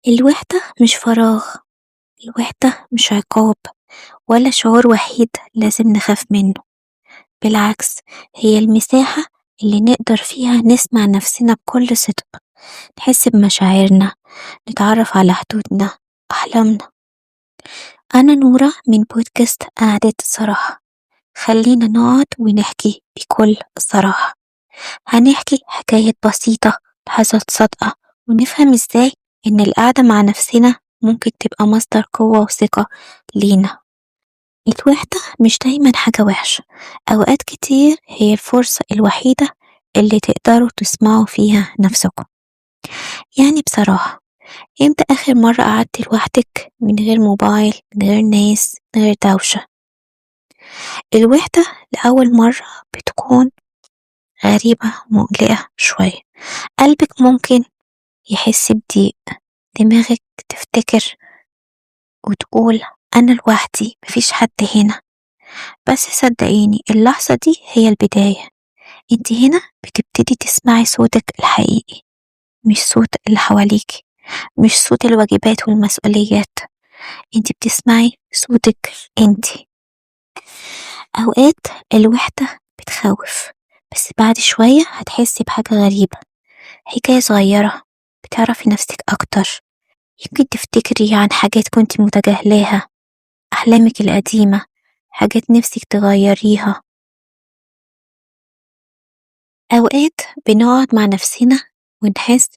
الوحدة مش فراغ، الوحدة مش عقاب ولا شعور وحيد لازم نخاف منه. بالعكس، هي المساحة اللي نقدر فيها نسمع نفسنا بكل صدق، نحس بمشاعرنا، نتعرف على حدودنا، أحلامنا. أنا نورة من بودكاست قعدة الصراحة. خلينا نقعد ونحكي بكل صراحة. هنحكي حكاية بسيطة، لحظات صادقة، ونفهم ازاي إن القعدة مع نفسنا ممكن تبقى مصدر قوة وثقة لينا. الوحدة مش دايما حاجة وحشة، أوقات كتير هي الفرصة الوحيدة اللي تقدروا تسمعوا فيها نفسكم. يعني بصراحة، امتى آخر مرة قعدتي لوحدك من غير موبايل، من غير ناس، من غير دوشة؟ الوحدة لأول مرة بتكون غريبة، مقلقة شوية. قلبك ممكن يحس بضيق، دماغك تفتكر وتقول أنا لوحدي، مفيش حد هنا. بس صدقيني، اللحظة دي هي البداية. انت هنا بتبتدي تسمعي صوتك الحقيقي، مش صوت اللي حواليكي، مش صوت الواجبات والمسؤوليات. انت بتسمعي صوتك انت. أوقات الوحدة بتخوف، بس بعد شوية هتحسي بحاجة غريبة، حكاية صغيرة، بتعرفي نفسك أكتر. يمكن تفتكري عن حاجات كنت متجاهلاها، أحلامك القديمة، حاجات نفسك تغيريها. أوقات بنقعد مع نفسنا ونحس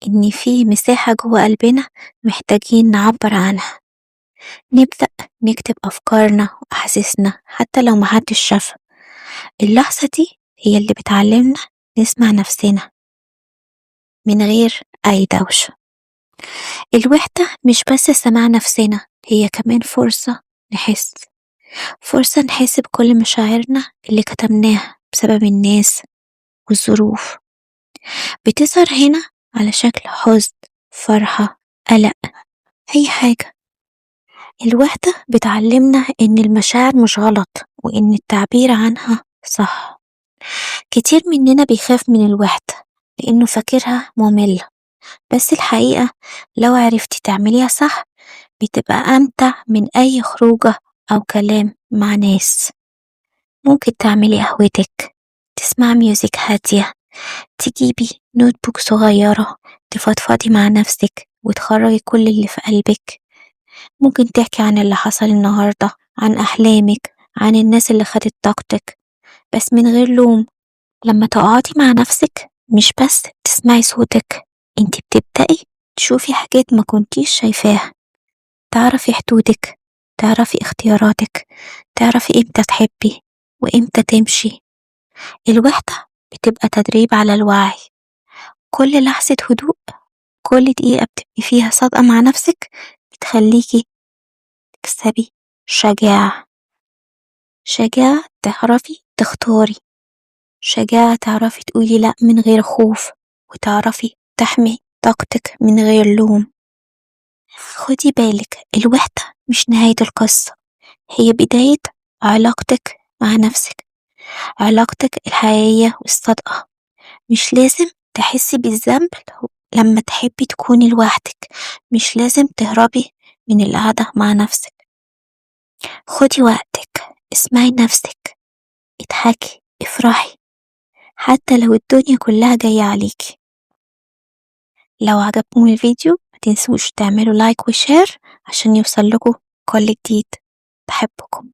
إن في مساحة جوه قلبنا محتاجين نعبر عنها. نبدأ نكتب أفكارنا وأحاسيسنا حتى لو محدش شافها. اللحظة دي هي اللي بتعلمنا نسمع نفسنا من غير أي دوشة. الوحدة مش بس سماع نفسنا، هي كمان فرصة نحس بكل مشاعرنا اللي كتمناها بسبب الناس والظروف. بتظهر هنا على شكل حزن، فرحة، قلق، أي حاجة. الوحدة بتعلمنا إن المشاعر مش غلط، وإن التعبير عنها صح. كتير مننا بيخاف من الوحدة لأنه فاكرها مملة، بس الحقيقة لو عرفتي تعمليها صح بتبقى أمتع من أي خروجة أو كلام مع ناس. ممكن تعملي قهوتك، تسمع ميوزك هادية، تجيبي نوت بوك صغيرة، تفضفضي مع نفسك وتخرجي كل اللي في قلبك. ممكن تحكي عن اللي حصل النهاردة، عن أحلامك، عن الناس اللي خدت طاقتك، بس من غير لوم. لما تقعدي مع نفسك مش بس تسمعي صوتك، انتي بتبدأي تشوفي حاجات ما كنتيش شايفاها. تعرفي حدودك، تعرفي اختياراتك، تعرفي امتى تحبي وامتى تمشي. الوحدة بتبقى تدريب على الوعي. كل لحظة هدوء، كل دقيقة بتبقي فيها صادقة مع نفسك، بتخليكي تكسبي شجاعة. شجاعة تعرفي تختاري، شجاعة تعرفي تقولي لأ من غير خوف، وتعرفي تحمي طاقتك من غير لوم. خدي بالك، الوحدة مش نهاية القصة، هي بداية علاقتك مع نفسك، علاقتك الحقيقية والصادقة. مش لازم تحسي بالذنب لما تحبي تكوني لوحدك، مش لازم تهربي من القعدة مع نفسك. خدي وقتك، اسمعي نفسك، اضحكي، افرحي، حتى لو الدنيا كلها جاية عليكي. لو عجبكم الفيديو ما تنسوش تعملوا لايك وشير عشان يوصل لكم كل جديد. بحبكم.